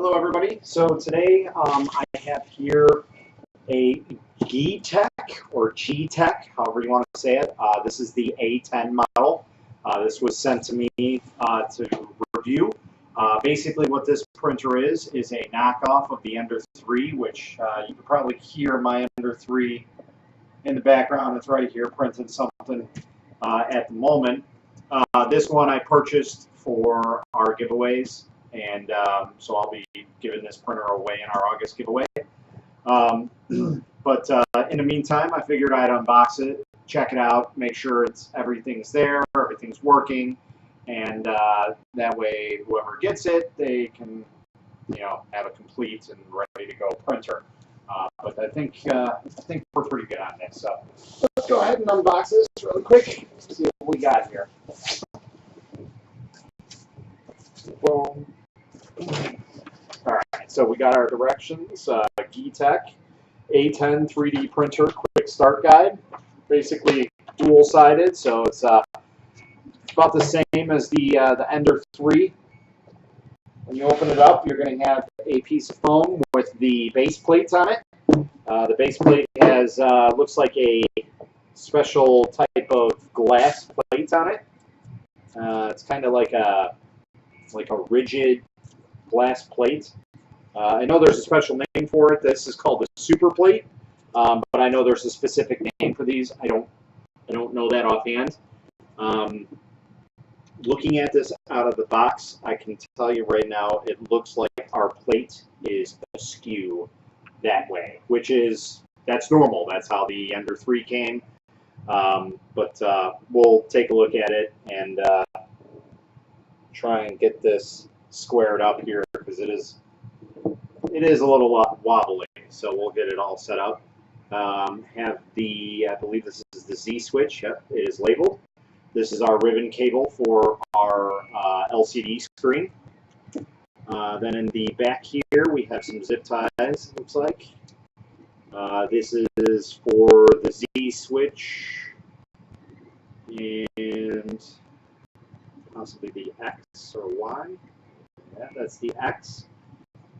Hello everybody. So today I have here a Geetech or Geetech, however you want to say it. This is the A10 model. This was sent to me to review. Basically what this printer is a knockoff of the Ender 3, which you can probably hear my Ender 3 in the background. It's right here printing something at the moment. This one I purchased for our giveaways. And so I'll be giving this printer away in our August giveaway. But in the meantime, I figured I'd unbox it, check it out, make sure everything's there, everything's working, and that way whoever gets it, they can, have a complete and ready to go printer. But I think we're pretty good on this. So let's go ahead and unbox this really quick. See what we got here. Boom. Alright, so we got our directions, Geetech A10 3D printer quick start guide, basically dual-sided, so it's about the same as the Ender 3. When you open it up, you're going to have a piece of foam with the base plates on it. The base plate has, looks like a special type of glass plate on it. It's kind of like a rigid glass plate. I know there's a special name for it. This is called the super plate, but I know there's a specific name for these. I don't know that offhand. Looking at this out of the box, I can tell you right now, it looks like our plate is askew that way, that's normal. That's how the Ender 3 came. But we'll take a look at it and try and get this squared up here because it is a little wobbly. So we'll get it all set up. Have the, I believe this is the Z switch. Yep, it is labeled. This is our ribbon cable for our LCD screen. Then in the back here we have some zip ties, it looks like. This is for the Z switch and possibly the X or Y. Yeah, that's the X.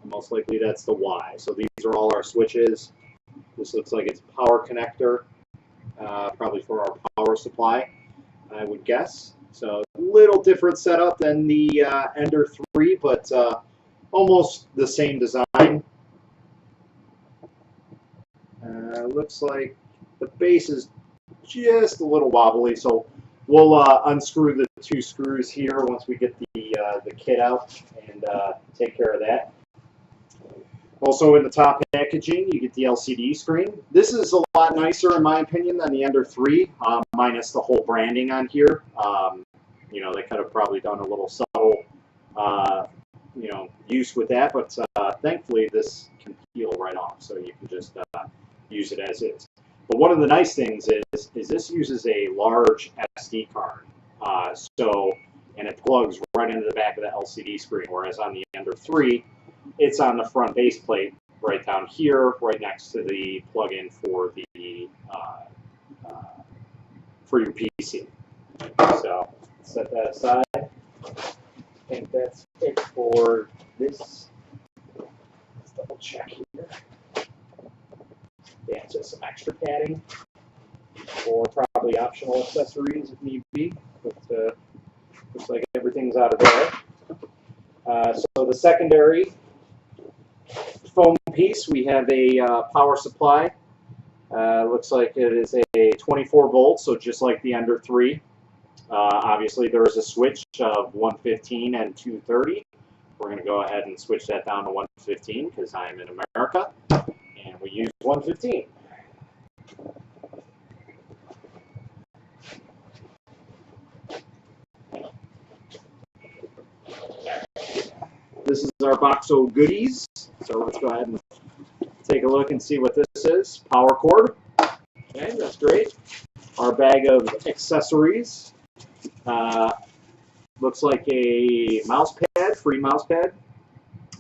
Most likely that's the Y. So these are all our switches. This looks like it's a power connector, probably for our power supply, I would guess. So a little different setup than the Ender 3, but almost the same design. Looks like the base is just a little wobbly, so we'll unscrew the two screws here once we get the kit out and take care of that. Also in the top packaging, you get the LCD screen. This is a lot nicer, in my opinion, than the Ender 3, minus the whole branding on here. They could have probably done a little subtle, use with that, but thankfully this can peel right off, so you can just use it as is. But one of the nice things is this uses a large SD card, and it plugs right into the back of the LCD screen, whereas on the Ender 3, it's on the front base plate right down here, right next to the plug-in for the for your PC. So set that aside. I think that's it for this. Let's double check here. Yeah, just some extra padding or probably optional accessories if need be. But looks like everything's out of there. So the secondary foam piece, we have a power supply. Looks like it is a 24 volts, so just like the Ender 3. Obviously there is a switch of 115 and 230. We're going to go ahead and switch that down to 115 because I'm in America. And we use 115. This is our box of goodies. So let's go ahead and take a look and see what this is. Power cord. Okay, that's great. Our bag of accessories. Looks like a mouse pad, free mouse pad.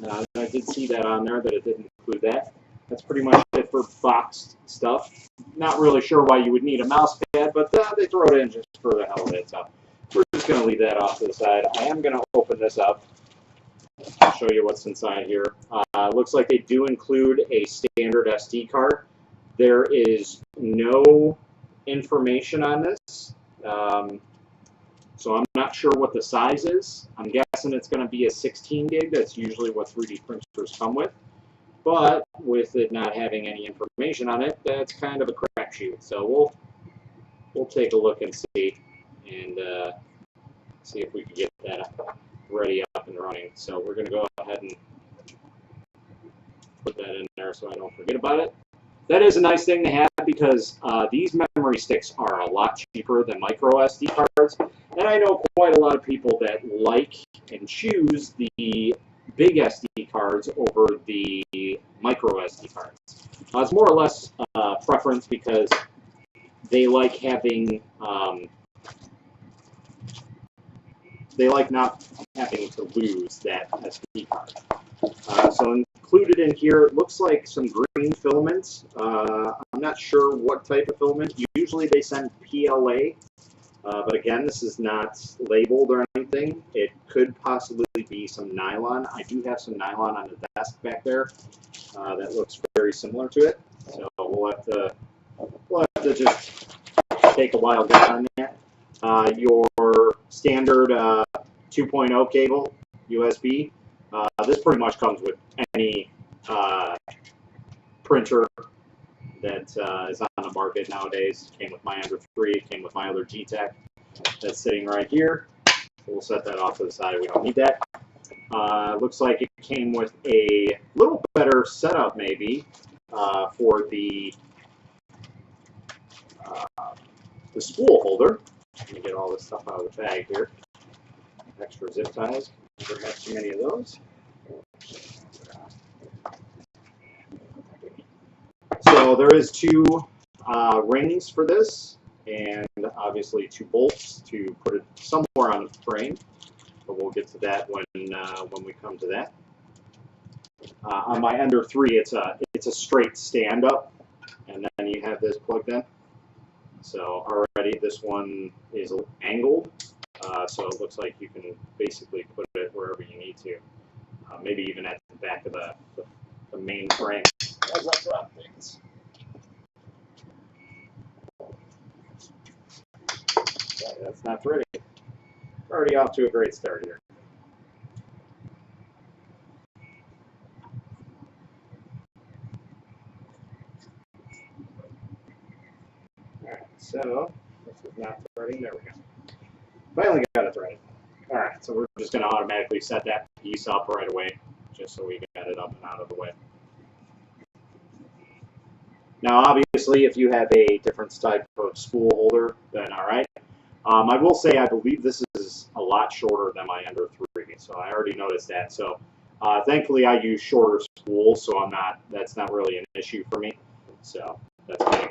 I did see that on there, but it didn't include that. That's pretty much it for boxed stuff. Not really sure why you would need a mouse pad, but they throw it in just for the hell of it. So we're just going to leave that off to the side. I am going to open this up. I'll show you what's inside here. Looks like they do include a standard SD card. There is no information on this, so I'm not sure what the size is. I'm guessing it's going to be a 16 gig. That's usually what 3D printers come with. But with it not having any information on it, that's kind of a crapshoot. So we'll take a look and see if we can get that ready up and running. So we're going to go ahead and put that in there so I don't forget about it. That is a nice thing to have because these memory sticks are a lot cheaper than micro SD cards. And I know quite a lot of people that like and choose the big SD cards over the micro SD cards. It's more or less preference because they like having, they like not having to lose that SD card. So included in here, it looks like some green filaments. I'm not sure what type of filament. Usually they send PLA, but again, this is not labeled or anything. It could possibly be some nylon. I do have some nylon on the desk back there that looks very similar to it. So we'll have to just take a wild guess on that. Your standard 2.0 cable, USB. This pretty much comes with any printer that is on the market nowadays. It came with my Under 3, it came with my other Geetech that's sitting right here. So we'll set that off to the side. We don't need that. Looks like it came with a little better setup maybe for the spool holder. Let me get all this stuff out of the bag here. Extra zip ties. Never had too many of those. So there is two rings for this, and obviously two bolts to put it somewhere on the frame. But we'll get to that when we come to that. On my Under 3, it's a straight stand up, and then you have this plugged in. So already this one is angled, so it looks like you can basically put it wherever you need to. Maybe even at the back of the main frame. As I drop things. Okay, that's not pretty. We're already off to a great start here. Alright, so this is not threading. There we go. Finally got it threaded. Alright, so we're just going to automatically set that piece up right away, just so we got it up and out of the way. Now, obviously, if you have a different type of spool holder, then all right. I will say I believe this is a lot shorter than my Under 3, so I already noticed that. So thankfully, I use shorter spools, so that's not really an issue for me. So that's kind of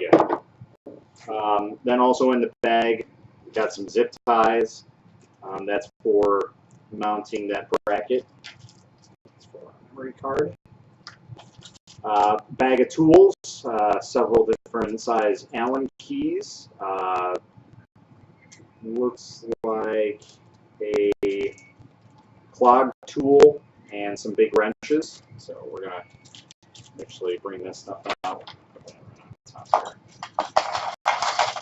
good. Then also in the bag, we've got some zip ties. That's for mounting that bracket. That's for a memory card. Bag of tools, several different size Allen keys. Looks like a clog tool and some big wrenches. So we're going to actually bring this stuff out.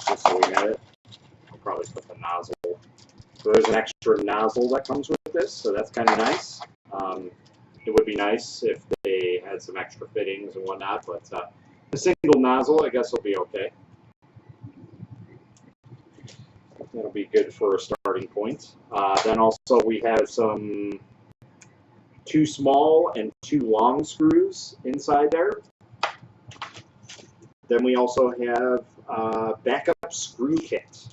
Just so we have it. I'll probably put the nozzle. So there's an extra nozzle that comes with this, so that's kind of nice. It would be nice if they had some extra fittings and whatnot, but a single nozzle, I guess, will be okay. That'll be good for a starting point. Then also we have some 2 small and 2 long screws inside there. Then we also have a backup screw kit.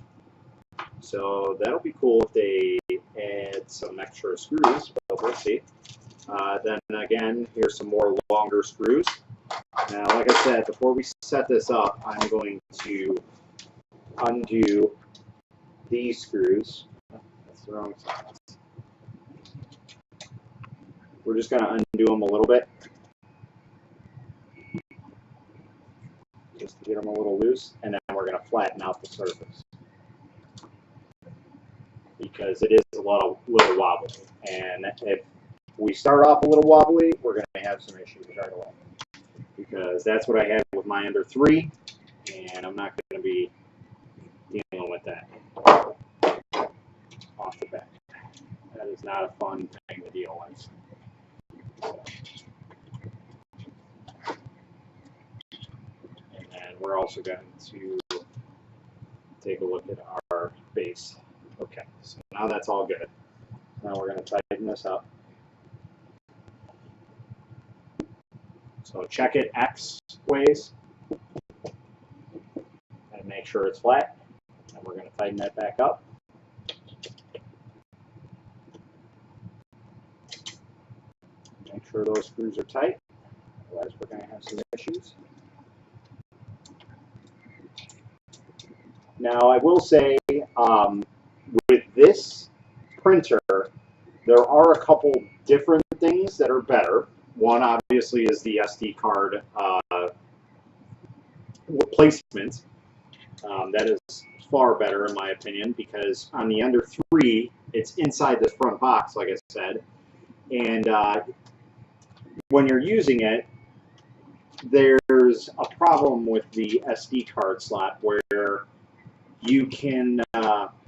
So that'll be cool if they add some extra screws, but we'll see. Then again, here's some more longer screws. Now, like I said, before we set this up, I'm going to undo these screws. That's the wrong size. We're just going to undo them a little bit, just to get them a little loose, and then we're going to flatten out the surface, because it is a little wobbly, and if we start off a little wobbly, we're going to have some issues right away. Because that's what I had with my under 3, and I'm not going to be dealing with that off the bat. That is not a fun thing to deal with. And then we're also going to take a look at our base. Okay, so now that's all good. Now we're going to tighten this up. So check it X ways and make sure it's flat. And we're going to tighten that back up. Make sure those screws are tight, otherwise we're going to have some issues. Now I will say, with this printer, there are a couple different things that are better. One obviously is the SD card placement. That is far better in my opinion, because on the under 3, it's inside this front box, like I said, and when you're using it, there's a problem with the SD card slot where you can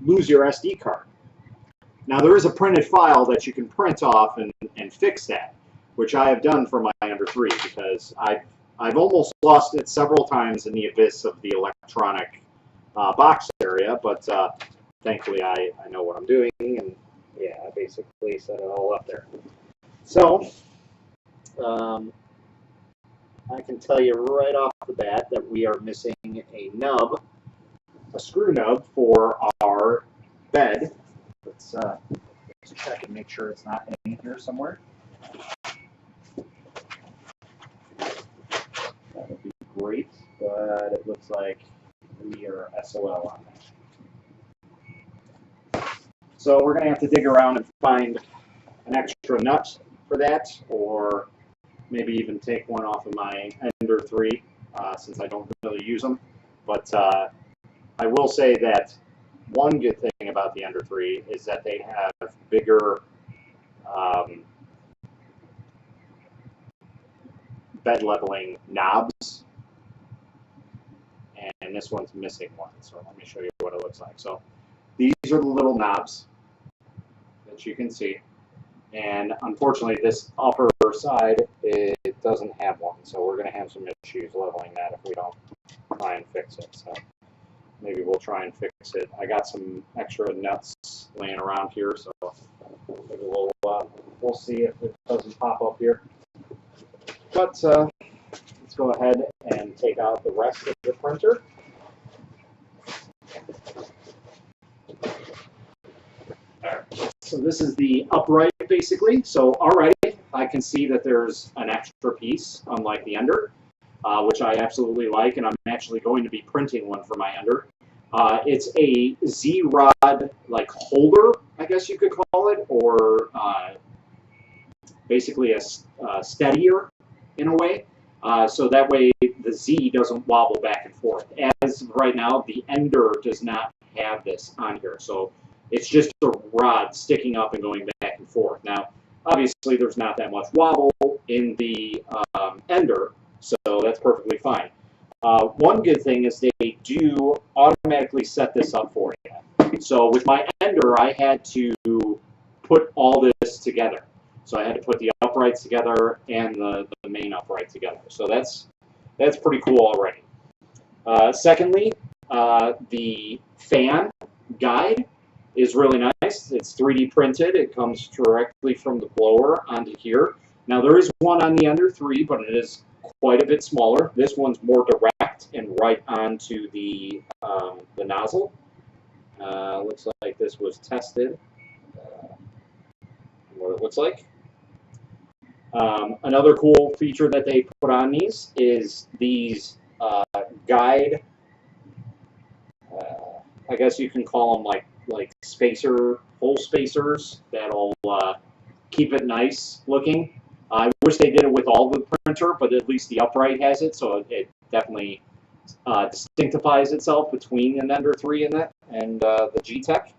lose your SD card. Now there is a printed file that you can print off and fix that, which I have done for my under 3, because I've almost lost it several times in the abyss of the electronic box area, but thankfully I know what I'm doing, and yeah, I basically set it all up there. So I can tell you right off the bat that we are missing a nub, a screw nub for our bed. Let's check and make sure it's not in here somewhere. That would be great, but it looks like we are SOL on that. So we're going to have to dig around and find an extra nut for that, or maybe even take one off of my Ender 3 since I don't really use them. But I will say that one good thing about the Ender 3 is that they have bigger bed leveling knobs, and this one's missing one. So let me show you what it looks like. So these are the little knobs that you can see. And unfortunately, this upper side, it doesn't have one. So we're going to have some issues leveling that if we don't try and fix it. So maybe we'll try and fix it. I got some extra nuts laying around here, so maybe we'll see if it doesn't pop up here. But let's go ahead and take out the rest of the printer. So this is the upright, basically. So already I can see that there's an extra piece, unlike the Ender, which I absolutely like, and I'm actually going to be printing one for my Ender. It's a Z-rod like holder, I guess you could call it, or basically a steadier in a way. So that way the Z doesn't wobble back and forth. As of right now, the Ender does not have this on here. So it's just a rod sticking up and going back and forth. Now, obviously, there's not that much wobble in the Ender, so that's perfectly fine. One good thing is they do automatically set this up for you. So with my Ender, I had to put all this together. So I had to put the uprights together and the main upright together. So that's pretty cool already. Secondly, the fan guide is really nice. It's 3D printed. It comes directly from the blower onto here. Now there is one on the Ender 3, but it is quite a bit smaller. This one's more direct and right onto the nozzle. Looks like this was tested. What it looks like. Another cool feature that they put on these is these guide. I guess you can call them like hole spacers that'll keep it nice looking. I wish they did it with all the printer, but at least the upright has it, so it definitely distinctifies itself between an Ender 3 and the Geetech.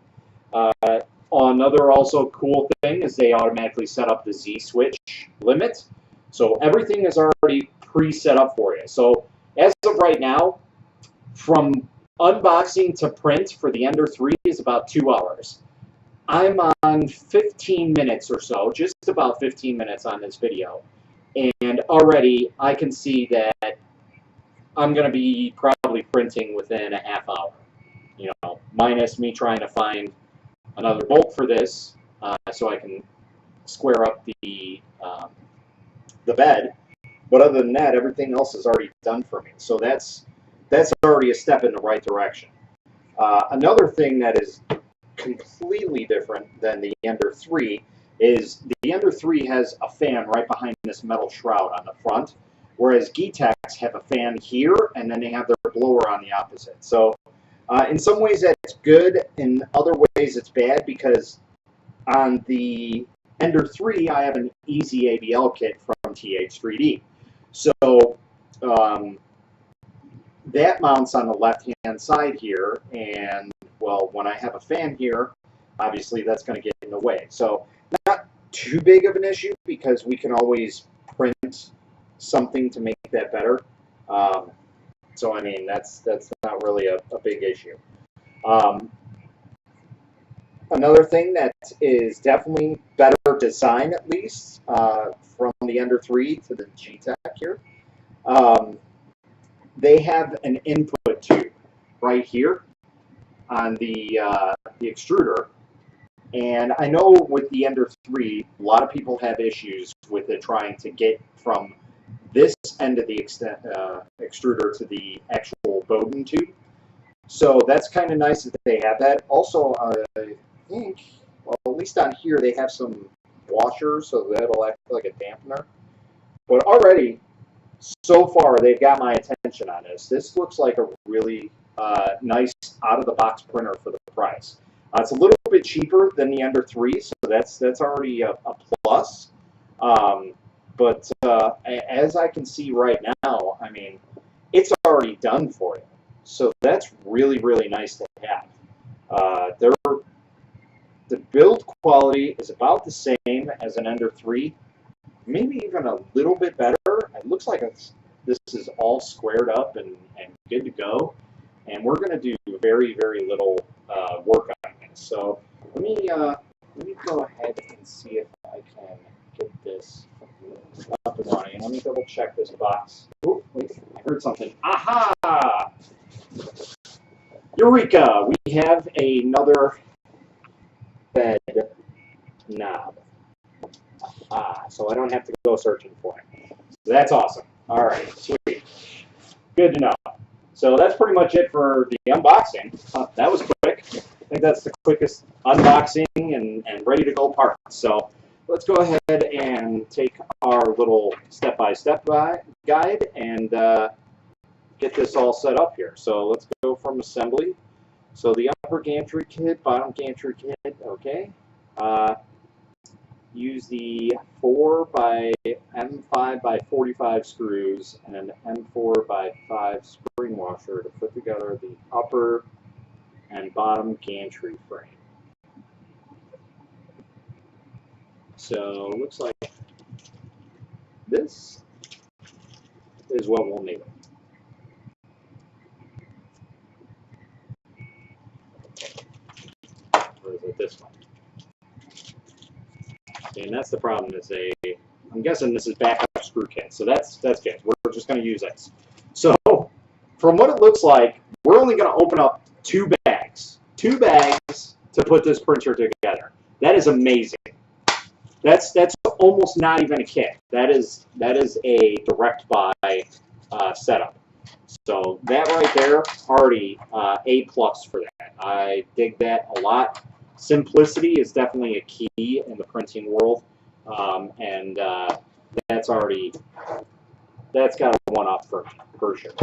Another also cool thing is they automatically set up the Z switch limit. So everything is already pre-set up for you. So as of right now, from unboxing to print for the Ender 3 is about 2 hours. I'm on 15 minutes or so, just about 15 minutes on this video. And already I can see that I'm going to be probably printing within a half hour. You know, minus me trying to find another bolt for this so I can square up the bed. But other than that, everything else is already done for me. So that's already a step in the right direction. Another thing that is completely different than the Ender 3 is the Ender 3 has a fan right behind this metal shroud on the front, whereas Geetechs have a fan here and then they have their blower on the opposite. So in some ways that's good, in other ways it's bad, because on the Ender 3 I have an easy ABL kit from TH3D. So that mounts on the left-hand side here, and well, when I have a fan here, obviously that's going to get in the way. So not too big of an issue, because we can always print something to make that better. So I mean, that's not really a big issue. Another thing that is definitely better design, at least from the Ender 3 to the Geetech here. They have an input tube right here on the extruder, and I know with the Ender 3, a lot of people have issues with it trying to get from this end of the extruder to the actual Bowden tube. So that's kind of nice that they have that. Also, I think, well, at least on here, they have some washers, so that'll act like a dampener. But already, so far, they've got my attention on this. This looks like a really nice out-of-the-box printer for the price. It's a little bit cheaper than the Ender 3, so that's already a plus. But as I can see right now, I mean, it's already done for you. So that's really, really nice to have. The build quality is about the same as an Ender 3, maybe even a little bit better. It looks like this is all squared up and good to go. And we're going to do very, very little work on this. So let me go ahead and see if I can get this up and running. Let me double check this box. Oh, wait, I heard something. Aha! Eureka! We have another bed knob. So I don't have to go searching for it. So that's awesome. All right, sweet. Good to know. So that's pretty much it for the unboxing. That was quick. I think that's the quickest unboxing and ready to go parts. So let's go ahead and take our little step-by-step guide and get this all set up here. So let's go from assembly. So the upper gantry kit, bottom gantry kit, okay. Use the 4 by M5 by 45 screws and an M4 by 5 spring washer to put together the upper and bottom gantry frame. So it looks like this is what we'll need. Or is it this one? And that's the problem, is I'm guessing this is backup screw kit, so that's good. We're just going to use this. So from what it looks like, we're only going to open up 2 bags to put this printer together. That is amazing. That's almost not even a kit. That is a direct buy setup. So that right there, already A+ for that. I dig that a lot. Simplicity is definitely a key in the printing world, and that's got a 1-up for me, for sure.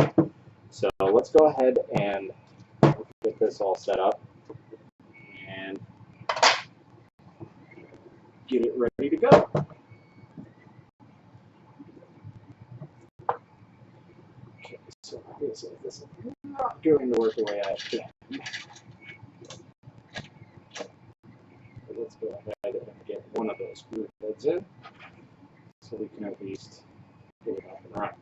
So let's go ahead and get this all set up and get it ready to go. Okay, so obviously this is not going to work the way I planned. screw heads in so we can at least get it up and running.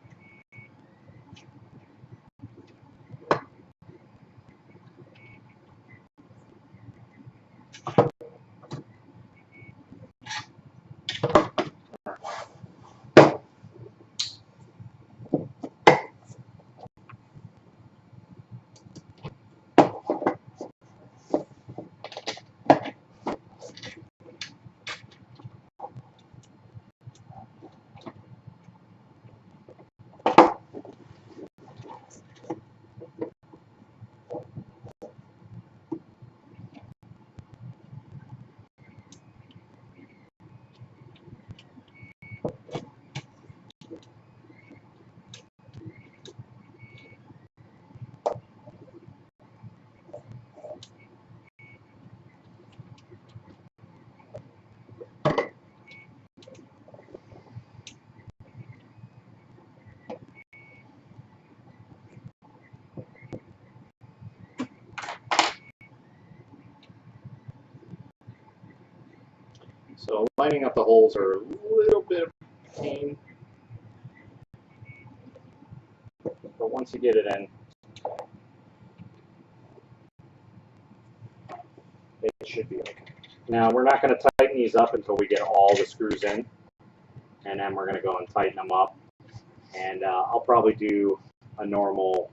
So lining up the holes are a little bit of a pain, but once you get it in, it should be okay. Now we're not going to tighten these up until we get all the screws in, and then we're going to go and tighten them up. And I'll probably do a normal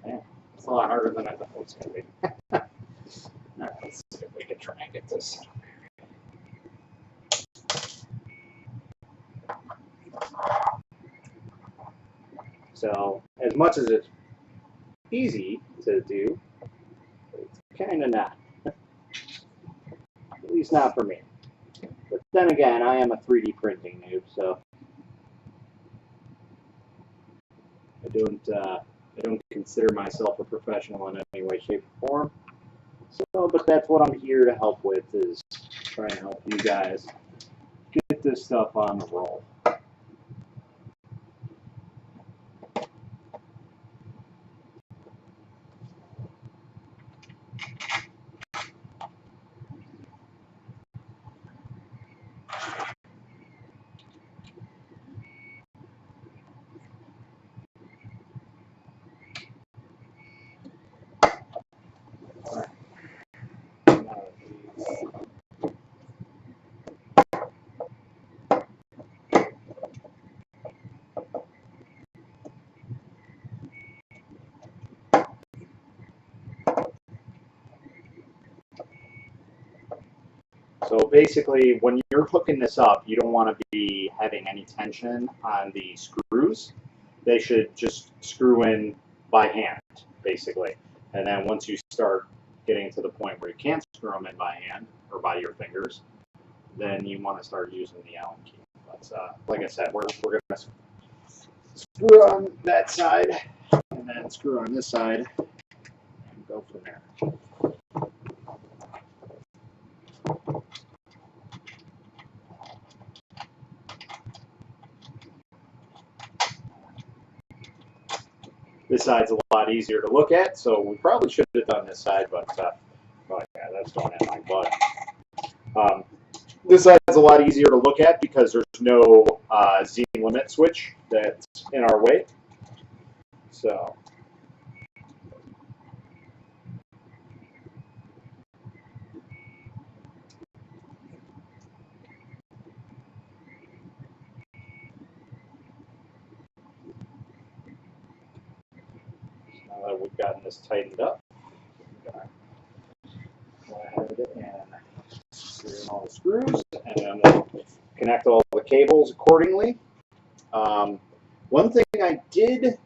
man, it's a lot harder than I thought it was going to be. All right, let's see if we can try and get this. So as much as it's easy to do, it's kind of not. At least not for me. But then again, I am a 3D printing noob, so I don't consider myself a professional in any way, shape, or form. So, but that's what I'm here to help with, is try and help you guys get this stuff on the roll. So basically, when you're hooking this up, you don't want to be having any tension on the screws. They should just screw in by hand, basically. And then once you start getting to the point where you can't screw them in by hand or by your fingers, then you want to start using the Allen key. But like I said, we're going to screw on that side and then screw on this side and go from there. This side's a lot easier to look at, so we probably should have done this side, but oh yeah, that's going in my butt. This side's a lot easier to look at because there's no Z limit switch that's in our way. So now that we've gotten this tightened up, I'm going to go ahead and screw in all the screws, and then we'll connect all the cables accordingly. One thing I did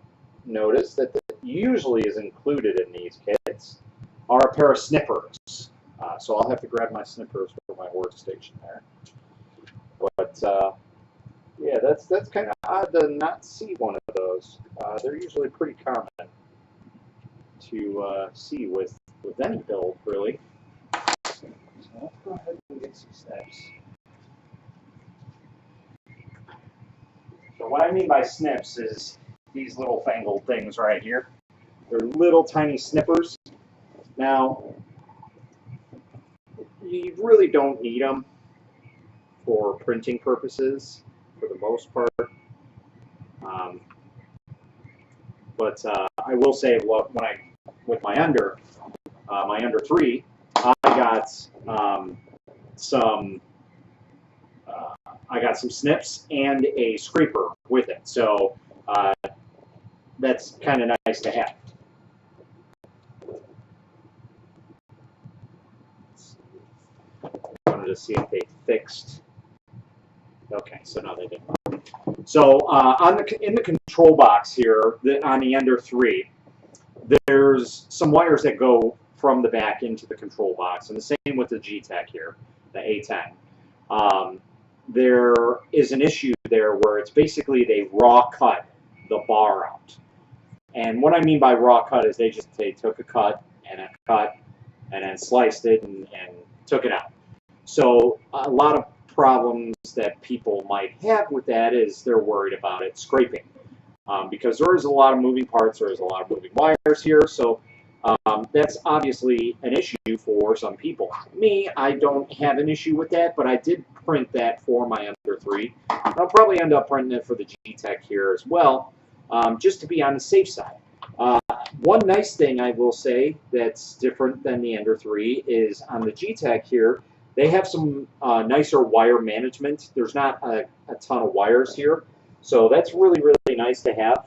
notice that usually is included in these kits are a pair of snippers. So I'll have to grab my snippers for my workstation there. But Yeah, that's kind of odd to not see one of those. They're usually pretty common to see with any build, really. So let's go ahead and get some snips. So what I mean by snips is these little fangled things right here. They're little tiny snippers. Now, you really don't need them for printing purposes for the most part. But I will say, when with my under 3, I got some snips and a scraper with it. So that's kind of nice to have. I wanted to see if they fixed. Okay, so no, they didn't. So in the control box here, on the Ender 3, there's some wires that go from the back into the control box, and the same with the Geetech here, the A10. There is an issue there where it's basically they raw cut the bar out. And what I mean by raw cut is they took a cut and then sliced it and took it out. So a lot of problems that people might have with that is they're worried about it scraping. Because there is a lot of moving parts, there is a lot of moving wires here, so that's obviously an issue for some people. Me, I don't have an issue with that, but I did print that for my Ender 3. I'll probably end up printing it for the Geetech here as well, just to be on the safe side. One nice thing I will say that's different than the Ender 3 is on the Geetech here, they have some nicer wire management. There's not a ton of wires here. So that's really, really nice to have.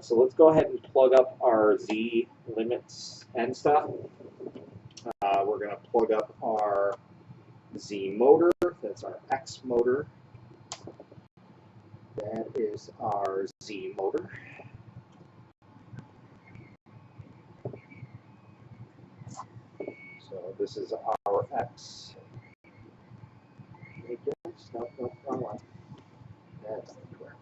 So let's go ahead and plug up our Z limits and stuff. We're going to plug up our Z motor. That's our X motor. That is our Z motor. So this is our X. No, wrong one. That's correct.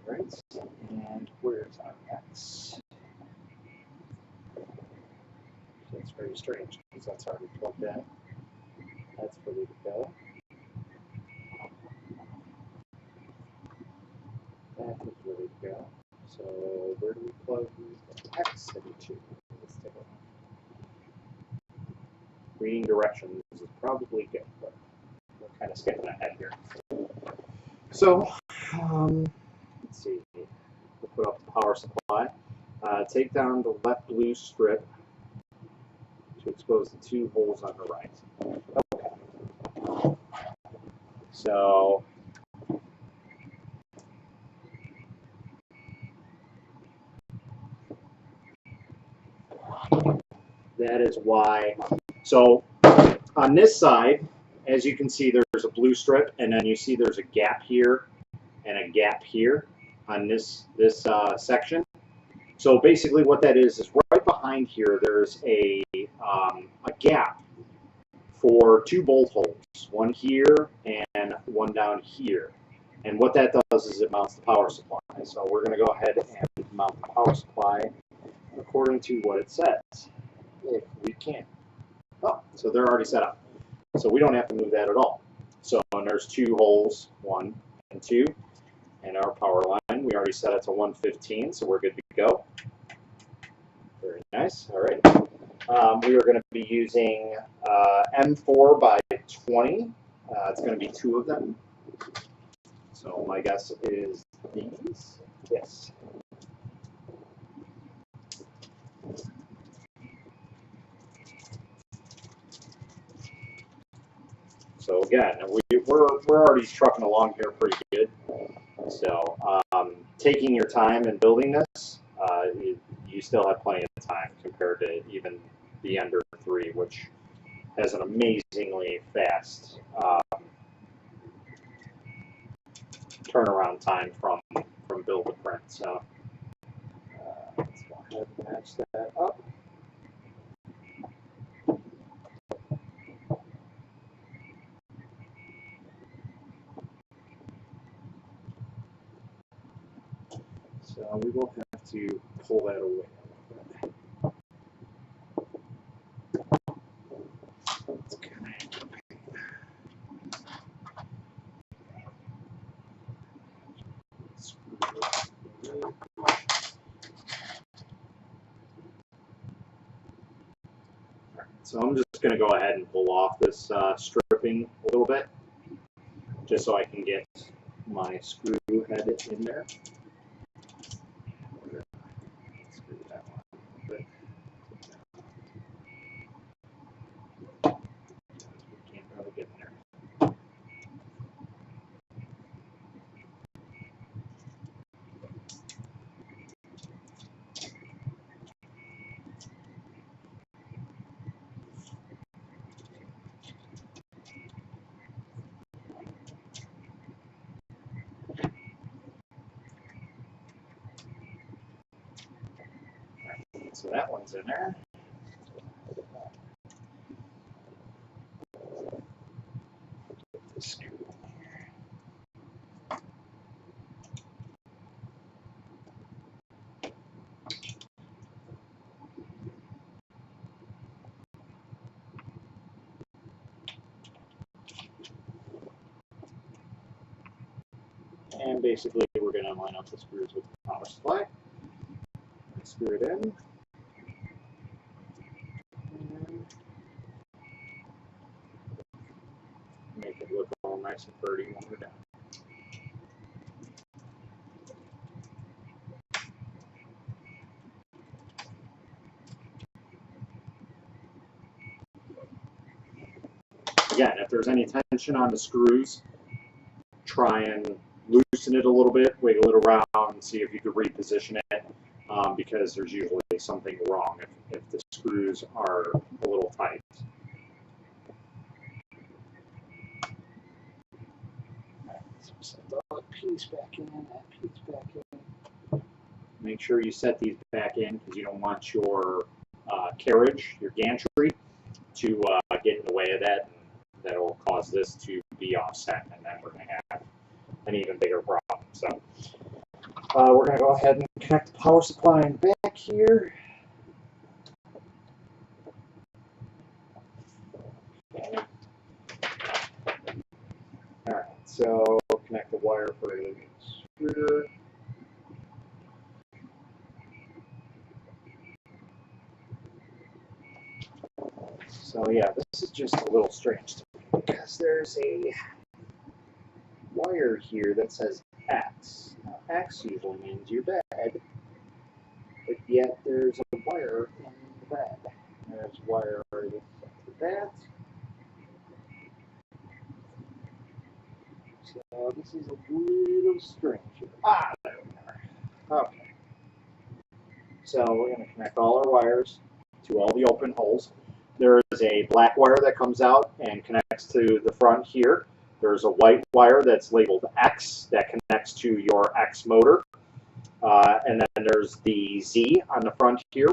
Right, and where's our X? That's very strange because that's already plugged in. That's ready to go. That is ready to go. So where do we plug the X into? Let's take a look. Reading directions is probably good, but we're kind of skipping ahead here. So let's see. We'll put up the power supply. Take down the left blue strip to expose the 2 holes on the right. Okay. So that is why. So on this side, as you can see, there's a blue strip, and then you see there's a gap here and a gap here on this section. So basically what that is right behind here, there's a gap for 2 bolt holes, one here and one down here. And what that does is it mounts the power supply. So we're going to go ahead and mount the power supply according to what it says, if we can. Oh, so they're already set up. So we don't have to move that at all. So and there's 2 holes, 1 and 2. And our power line, we already set it to 115, so we're good to go. Very nice. All right. We are going to be using M4 by 20. It's going to be 2 of them. So my guess is these. Yes. So again, we're already trucking along here pretty good. So taking your time and building this, you still have plenty of time compared to even the Ender 3, which has an amazingly fast turnaround time from build the print. So let's go ahead and match that up. So we will have to pull that away a little bit. That's kind of so I'm just going to go ahead and pull off this stripping a little bit, just so I can get my screw head in there. Screw that one a little bit. We can't really get there. So that one's in there. Get the screw in here. And basically, we're going to line up the screws with the power supply. Screw it in. And make it look all nice and pretty when we're done. Again, if there's any tension on the screws, try and loosen it a little bit, wiggle it around, and see if you can reposition it, because there's usually something wrong if the screws are a little tight. So set that piece back in, that piece back in. Make sure you set these back in because you don't want your carriage, your gantry, to get in the way of that. That will cause this to be offset, and then we're going to have an even bigger problem. So we're going to go ahead and connect the power supply in the back here. Okay. All right, so connect the wire for the extruder. So yeah, this is just a little strange to me because there's a wire here that says X. Now, X usually means your bed, but yet there's a wire in the bed. There's a wire for that. So this is a little strange. Ah, there we are. Okay. So we're going to connect all our wires to all the open holes. There is a black wire that comes out and connects to the front here. There's a white wire that's labeled X that connects to your X motor. And then there's the Z on the front here.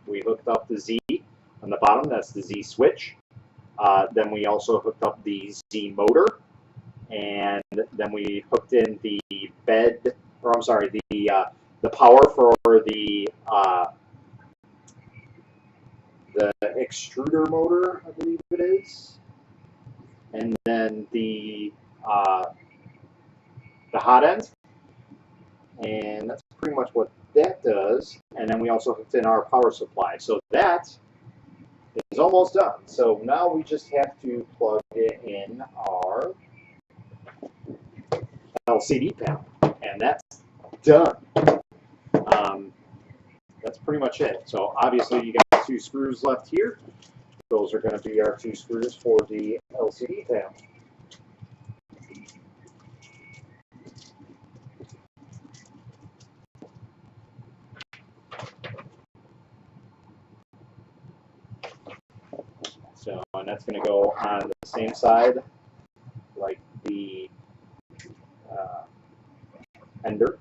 We hooked up the Z on the bottom. That's the Z switch. Then we also hooked up the Z motor. And then we hooked in the the power for the extruder motor, I believe it is, and then the hot end, and that's pretty much what that does. And then we also hooked in our power supply, so that is almost done. So now we just have to plug in our LCD panel, and that's done. That's pretty much it. So obviously you got 2 screws left here. Those are going to be our 2 screws for the LCD panel. So, and that's going to go on the same side like the ender.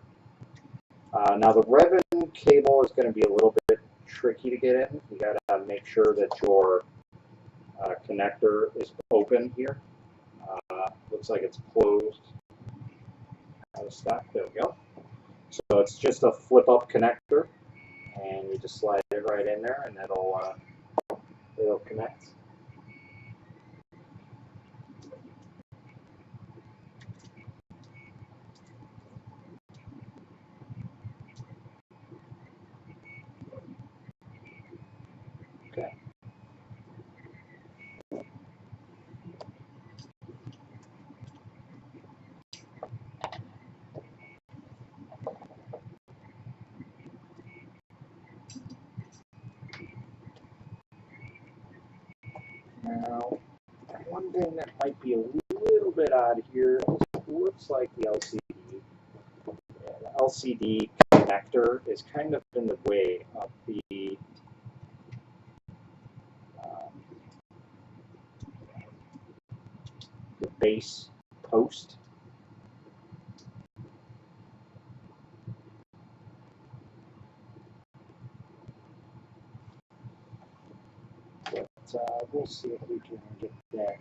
Now the revenue cable is going to be a little bit tricky to get in. You got to make sure that your connector is open here. Looks like it's closed. Out of stock. There we go. So it's just a flip-up connector, and you just slide it right in there, and it'll connect. Okay. Now, one thing that might be a little bit odd here, it looks like the LCD connector is kind of in the way of the base post. But we'll see if we can get that.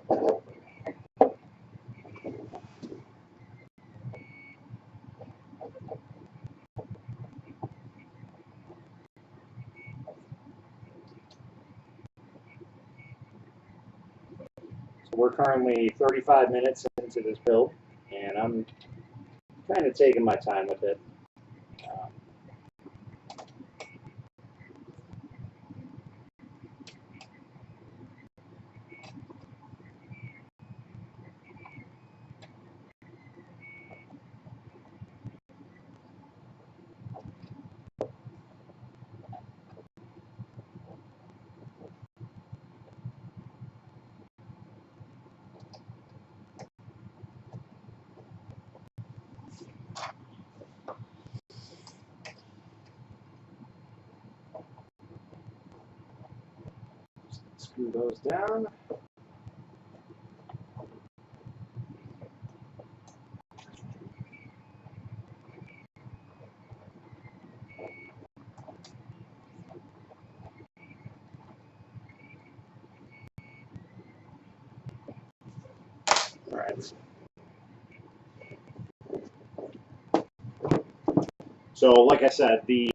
So we're currently 35 minutes into this build, and I'm kind of taking my time with it. Screw those down. All right. So, like I said, the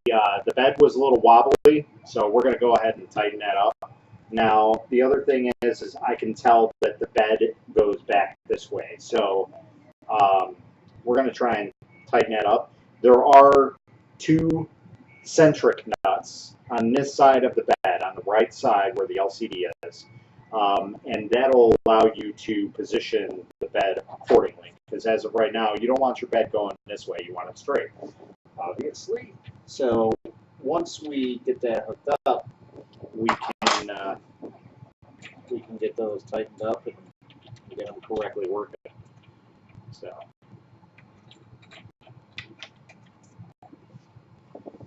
bed was a little wobbly, so we're going to go ahead and tighten that up. Now, the other thing is I can tell that the bed goes back this way, so we're going to try and tighten that up. There are two centric nuts on this side of the bed, on the right side where the LCD is, and that'll allow you to position the bed accordingly. Because as of right now, you don't want your bed going this way; you want it straight, obviously. So once we get that hooked up, we can get those tightened up and get them correctly working. So.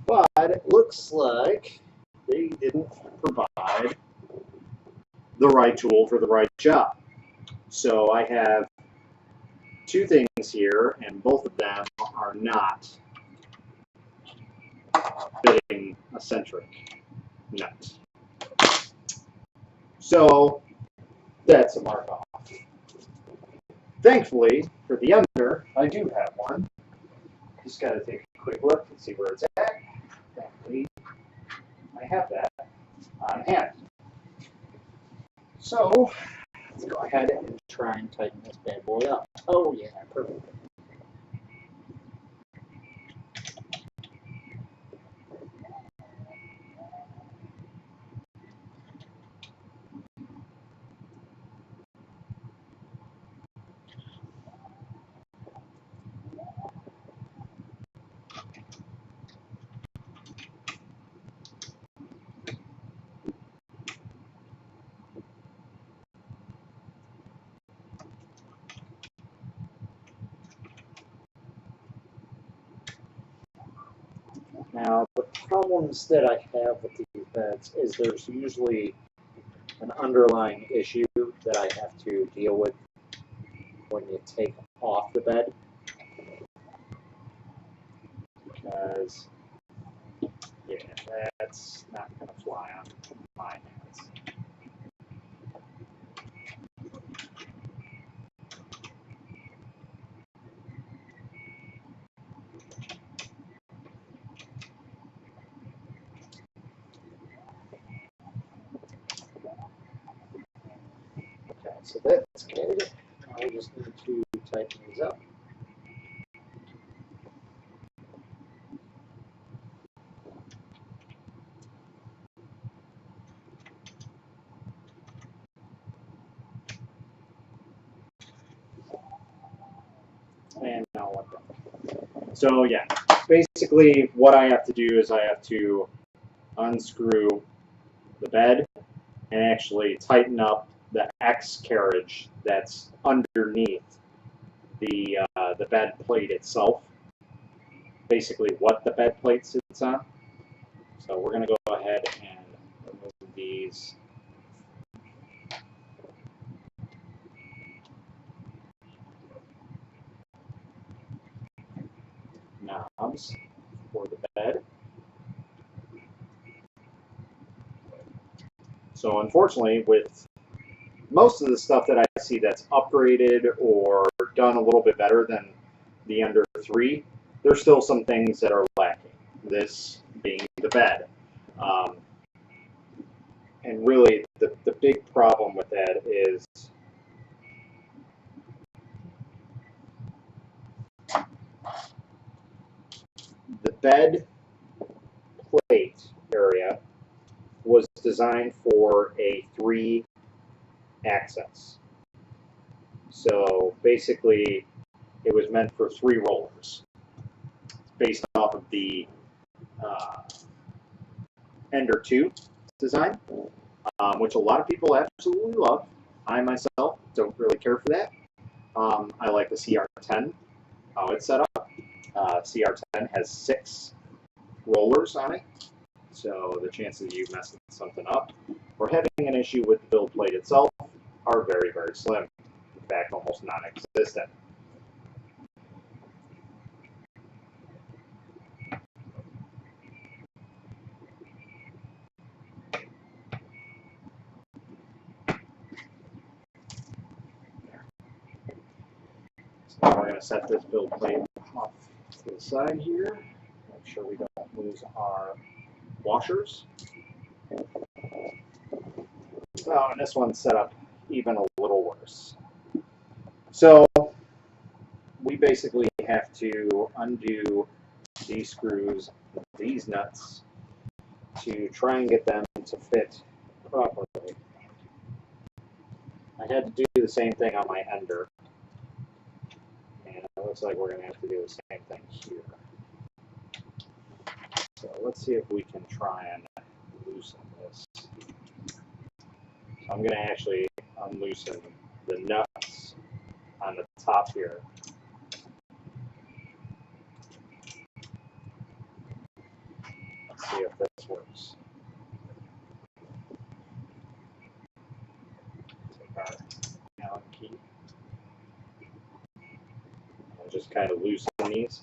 But it looks like they didn't provide the right tool for the right job. So I have two things here, and both of them are not fitting a centric nut. So that's a mark off. Thankfully, for the under, I do have one. Just got to take a quick look and see where it's at. Thankfully, I have that on hand. So let's go ahead and try and tighten this bad boy up. Oh yeah, perfect. Now, the problems that I have with these beds is there's usually an underlying issue that I have to deal with when you take off the bed, because yeah, that's not going to fly on my hands. Okay, so that's good. I just need to tighten these up. And now let go. So yeah, basically what I have to do is I have to unscrew the bed and actually tighten up the X carriage that's underneath the bed plate itself. Basically what the bed plate sits on. So we're going to go ahead and remove these knobs for the bed. So unfortunately, with most of the stuff that I see that's upgraded or done a little bit better than the under 3, there's still some things that are lacking. This being the bed. And really, the big problem with that is the bed plate area was designed for a 3-axis. So basically, it was meant for 3 rollers, based off of the Ender 2 design, which a lot of people absolutely love. I myself don't really care for that. I like the CR10, how it's set up. CR10 has 6 rollers on it, so the chances of you messing something up or having an issue with the build plate itself are very, very slim. In fact, almost non-existent. So now we're going to set this build plate off to the side here. Make sure we don't lose our washers. Oh, and this one's set up even a little worse. So we basically have to undo these screws, these nuts, to try and get them to fit properly. I had to do the same thing on my Ender, and it looks like we're going to have to do the same thing here. So let's see if we can try and loosen this. So I'm going to actually unloosen the nuts on the top here. Let's see if this works. Take our Allen key. And just kind of loosen these.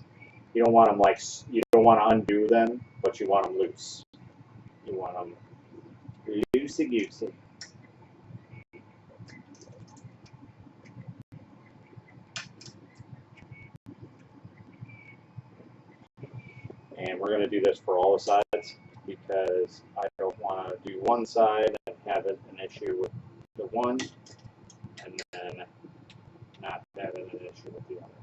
You don't want them like, you don't want to undo them, but you want them loose. You want them loosey-goosey. And we're going to do this for all the sides because I don't want to do one side and have it an issue with the one and then not having an issue with the other.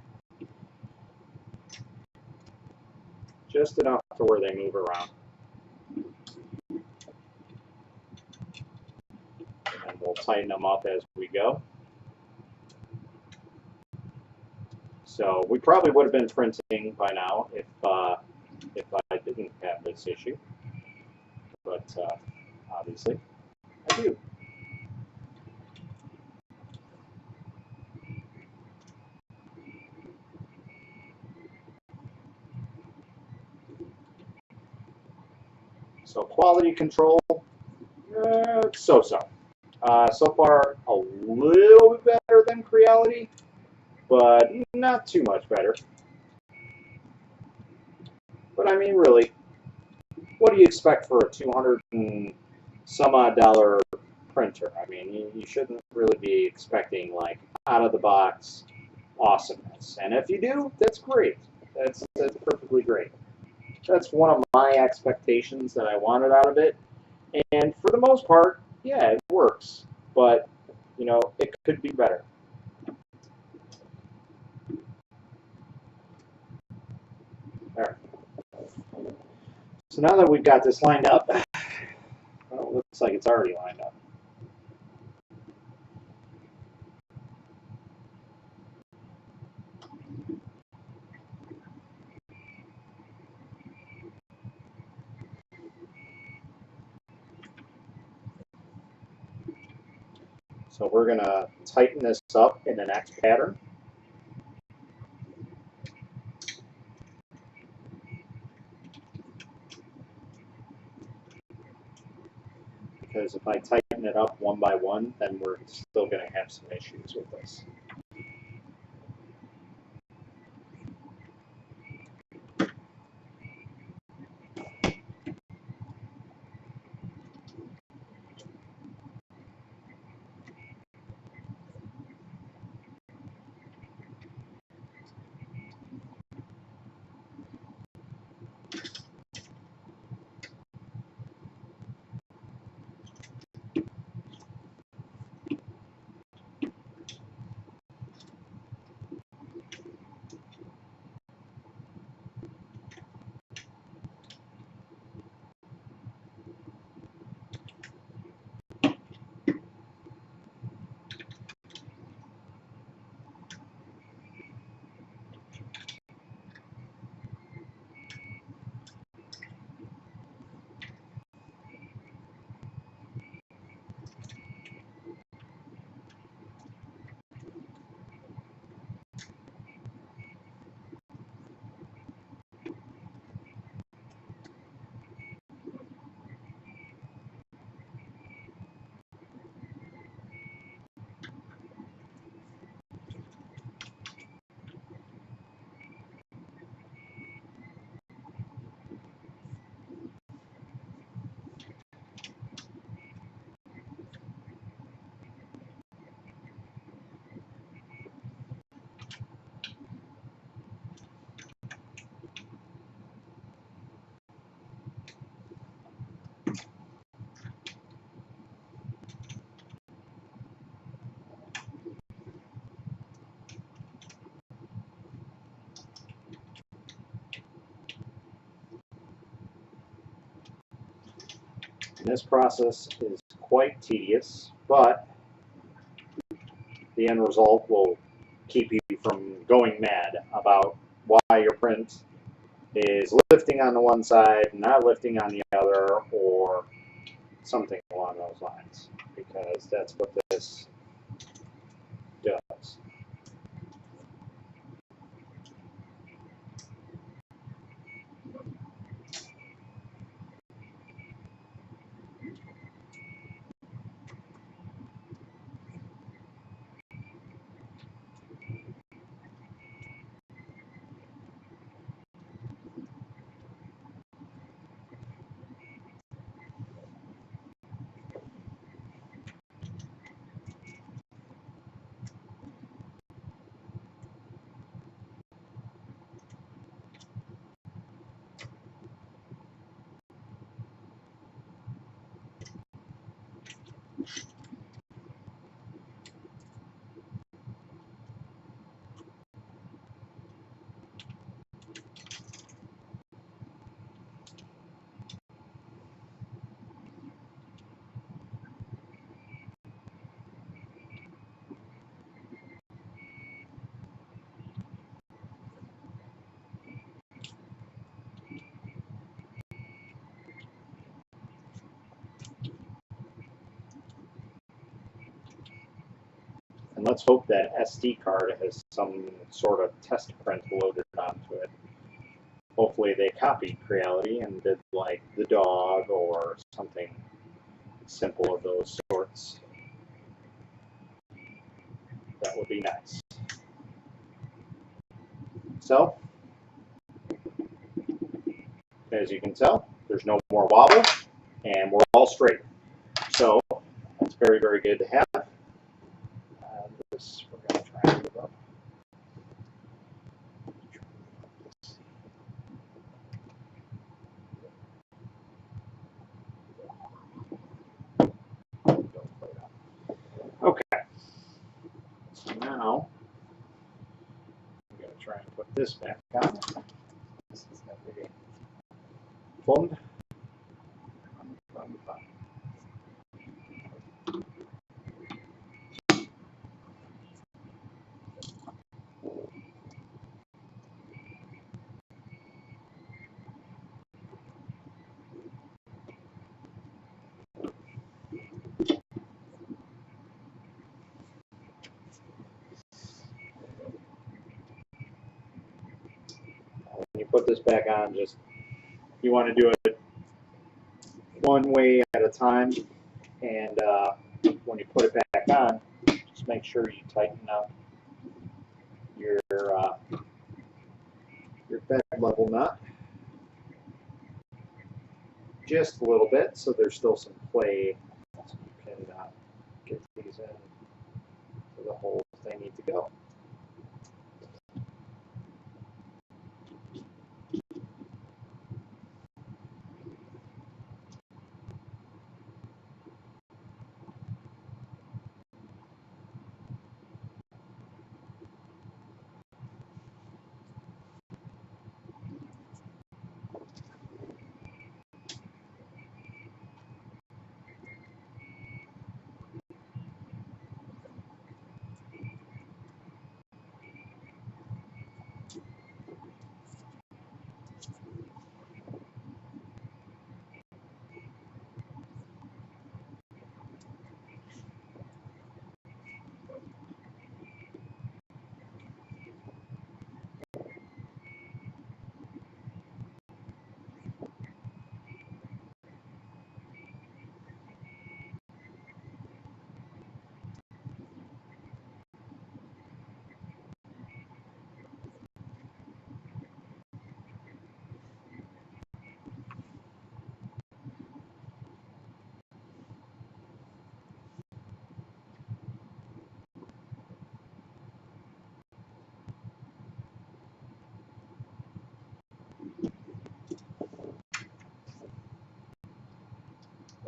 Just enough to where they move around. And we'll tighten them up as we go. So we probably would have been printing by now if I didn't have this issue, but obviously I do. So quality control, so-so. So far, a little bit better than Creality, but not too much better. But I mean, really, what do you expect for a 200 and some odd dollar printer? I mean, you shouldn't really be expecting like out of the box awesomeness. And if you do, that's great. That's perfectly great. That's one of my expectations that I wanted out of it. And for the most part, yeah, it works. But, you know, it could be better. All right. So now that we've got this lined up, well, it looks like it's already lined up. So we're going to tighten this up in the next pattern. Because if I tighten it up one by one, then we're still going to have some issues with this. And this process is quite tedious, but the end result will keep you from going mad about why your print is lifting on the one side, not lifting on the other, or something along those lines, because that's what this does. And let's hope that SD card has some sort of test print loaded onto it. Hopefully they copied Creality and did like the dog or something simple of those sorts. That would be nice. So, as you can tell, there's no more wobble, and we're all straight. So, that's very, very good to have. This we're going to try and move up. Okay. So now I'm going to try and put this back on. This is going to be fun. When you put this back on, just you want to do it one way at a time, and when you put it back on, just make sure you tighten up your bed level nut just a little bit, so there's still some play, so you can get these in to the holes they need to go.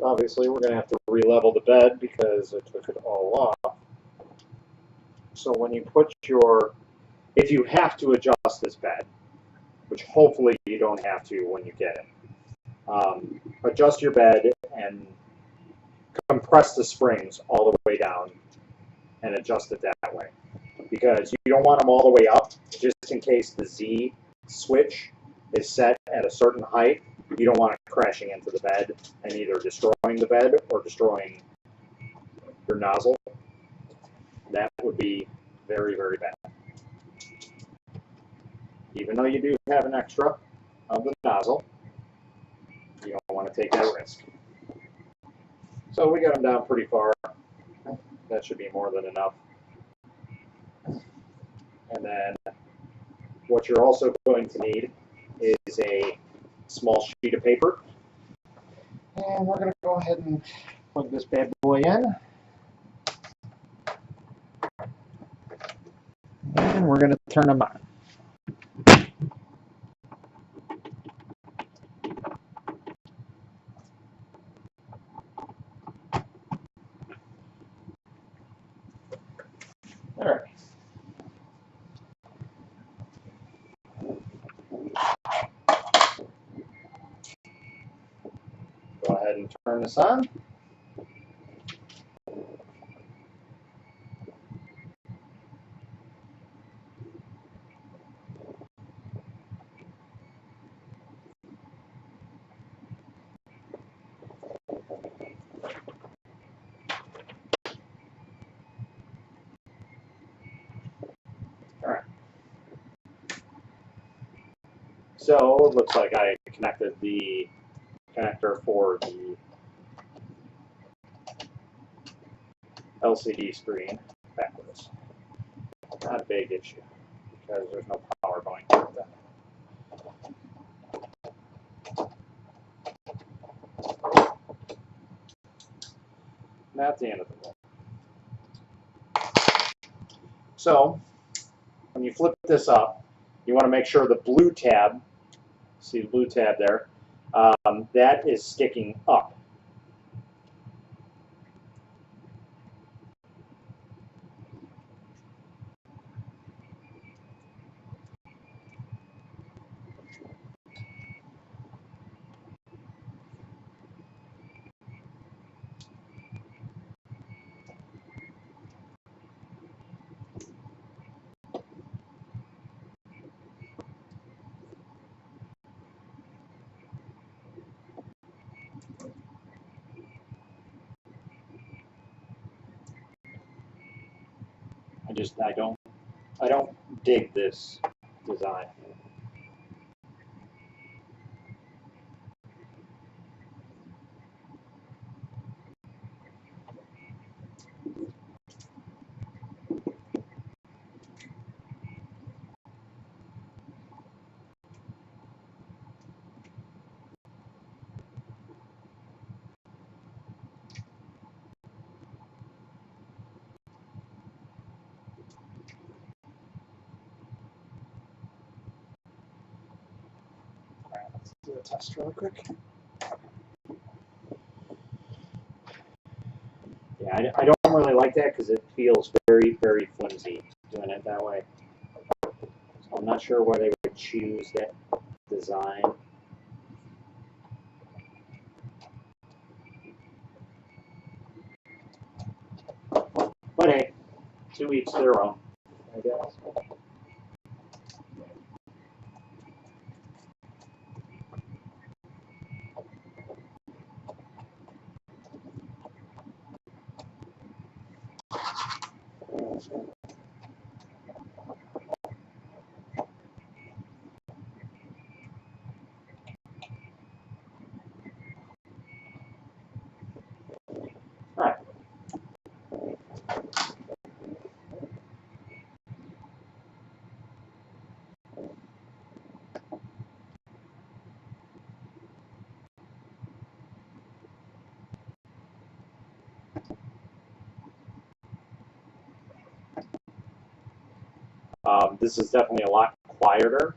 Obviously, we're going to have to re-level the bed because I took it all off. So when you put if you have to adjust this bed, which hopefully you don't have to when you get it, adjust your bed and compress the springs all the way down and adjust it that way. Because you don't want them all the way up, just in case the Z switch is set at a certain height. You don't want it crashing into the bed and either destroying the bed or destroying your nozzle. That would be very, very bad. Even though you do have an extra of the nozzle, you don't want to take that risk. So we got them down pretty far. That should be more than enough. And then what you're also going to need is a small sheet of paper. And we're going to go ahead and plug this bad boy in. And we're going to turn them on. All right. Go ahead and turn this on. All right. So it looks like I connected the connector for the LCD screen backwards. Not a big issue. because there's no power going through that. And that's the end of the bolt. So when you flip this up, you want to make sure the blue tab, see the blue tab there, that is sticking up. I don't dig this design. Let's do a test really quick. Yeah, I don't really like that because it feels very, very flimsy doing it that way. So I'm not sure why they would choose that design. But hey, to each their own, I guess. All right. This is definitely a lot quieter.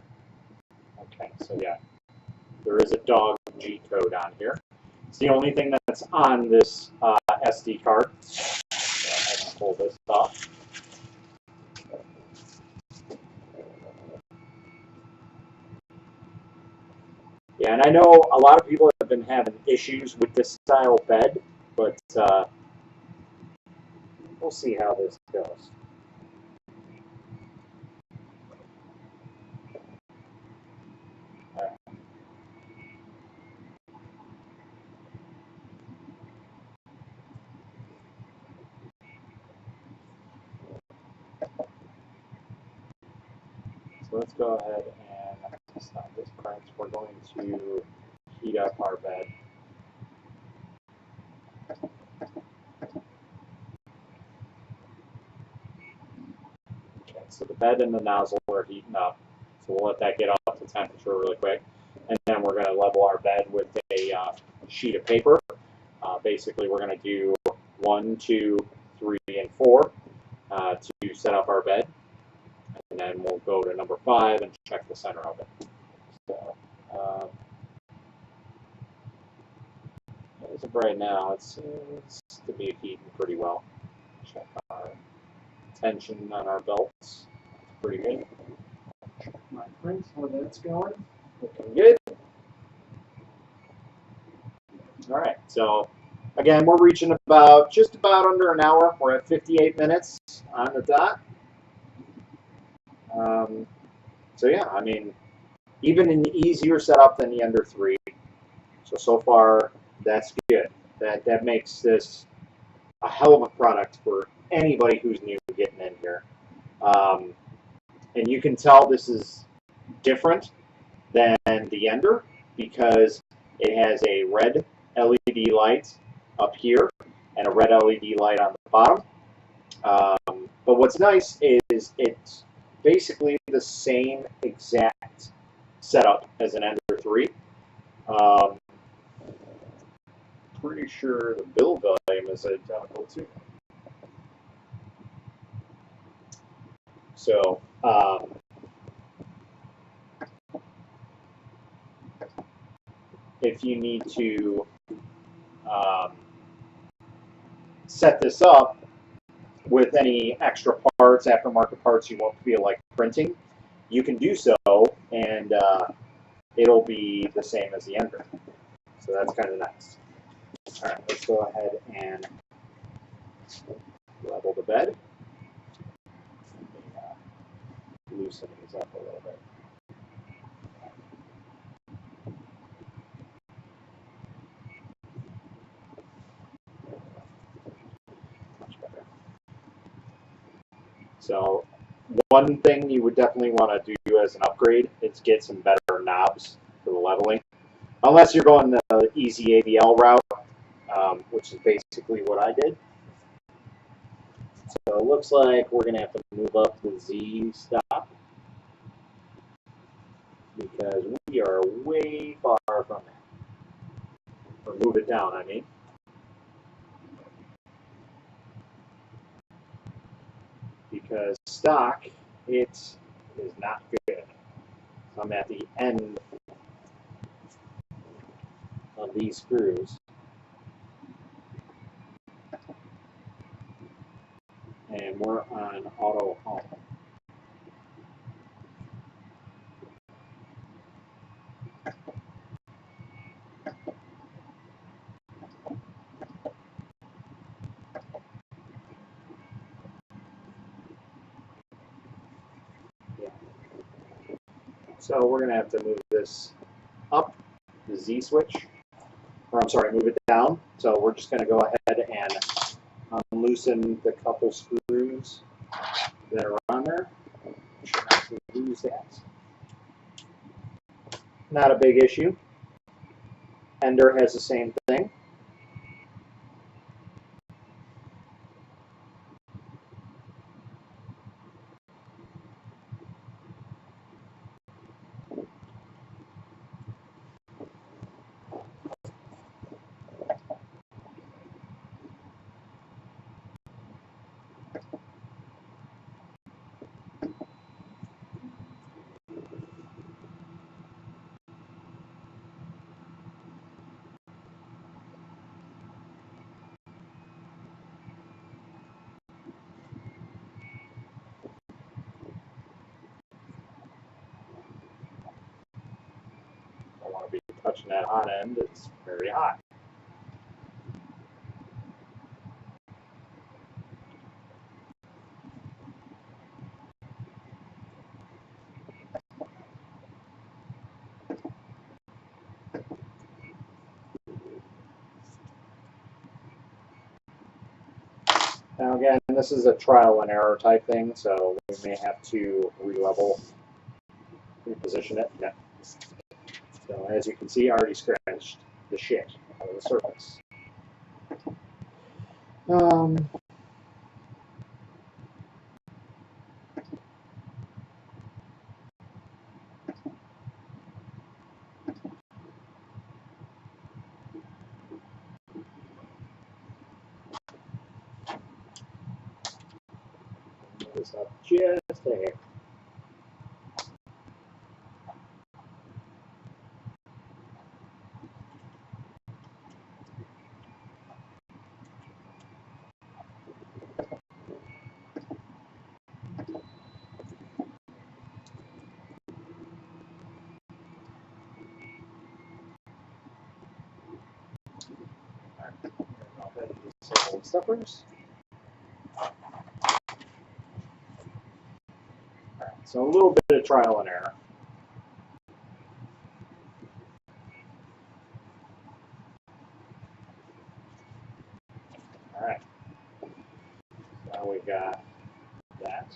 Okay, so yeah, there is a dog G code on here. It's the only thing that's on this SD card. So I can pull this off. Yeah, and I know a lot of people have been having issues with this style bed, but we'll see how this goes. So let's go ahead and stop this print. We're going to heat up our bed. Okay, so the bed and the nozzle are heating up. So we'll let that get up to temperature really quick. And then we're going to level our bed with a sheet of paper. Basically, we're going to do 1, 2, 3, and 4 to set up our bed. And then we'll go to number 5 and check the center of it. So, as of right now, it seems to be heating pretty well. Check our tension on our belts. Pretty good. Check my print where that's going. Looking good. All right, so again, we're reaching just about under an hour. We're at 58 minutes on the dot. So yeah, I mean, even an easier setup than the Ender 3. So far, that's good. That makes this a hell of a product for anybody who's new getting in here. And you can tell this is different than the Ender because it has a red LED light up here and a red LED light on the bottom. But what's nice is it's basically the same exact setup as an Ender 3. Um, pretty sure the build volume is identical too. So if you need to set this up with any extra parts, aftermarket parts you won't feel like printing, you can do so, and it'll be the same as the Ender. So that's kind of nice. All right, let's go ahead and level the bed. Loosen these up a little bit. Much better. So one thing you would definitely want to do as an upgrade is get some better knobs for the leveling. Unless you're going the easy ABL route, which is basically what I did. So it looks like we're going to have to move up the Z stop because we are way far from it. Or move it down, I mean. Because stock, it is not good. So I'm at the end of these screws. And we're on auto home. Yeah. So we're going to have to move this up, the Z switch, or I'm sorry, move it down. So we're just going to go ahead and loosen the couple screws that are on there. Try not to lose that. Not a big issue. Ender has the same thing. Don't want to be touching that hot end. It's very hot. Now again, this is a trial and error type thing, so we may have to re-level, reposition it. Yeah. So as you can see, I already scratched the shit out of the surface. Move this up just a hair. Disable the stuffers. Alright, so a little bit of trial and error. Alright. Now we got that.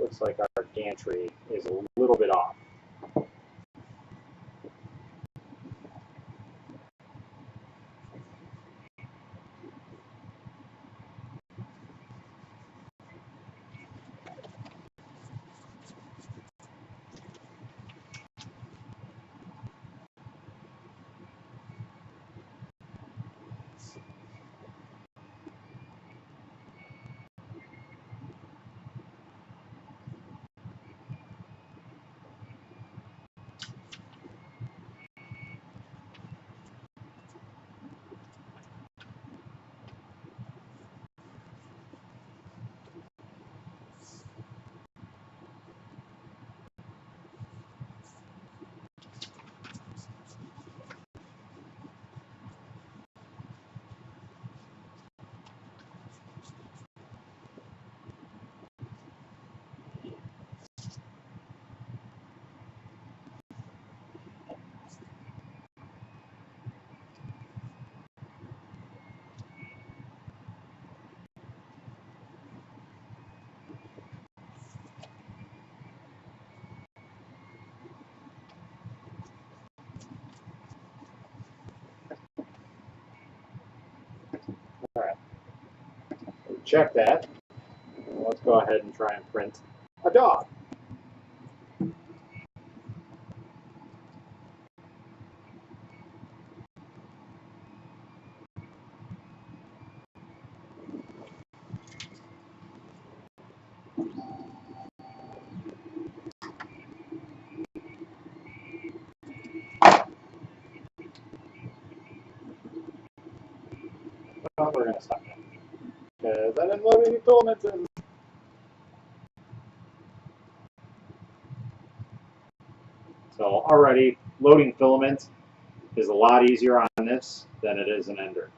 looks like our gantry is a little bit off. All right, check that. Let's go ahead and try and print a dog. Well, we're going to stop that because I didn't load any filaments in. So already loading filaments is a lot easier on this than it is in Ender.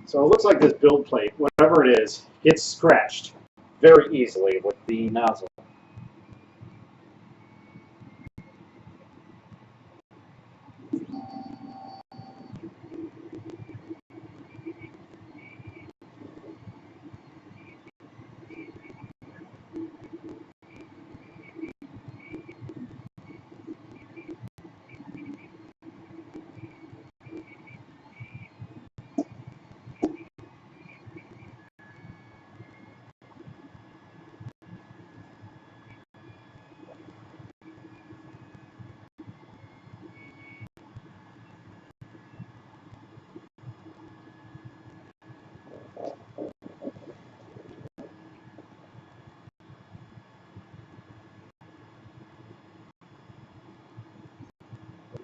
So it looks like this build plate, whatever it is, gets scratched very easily with the nozzle.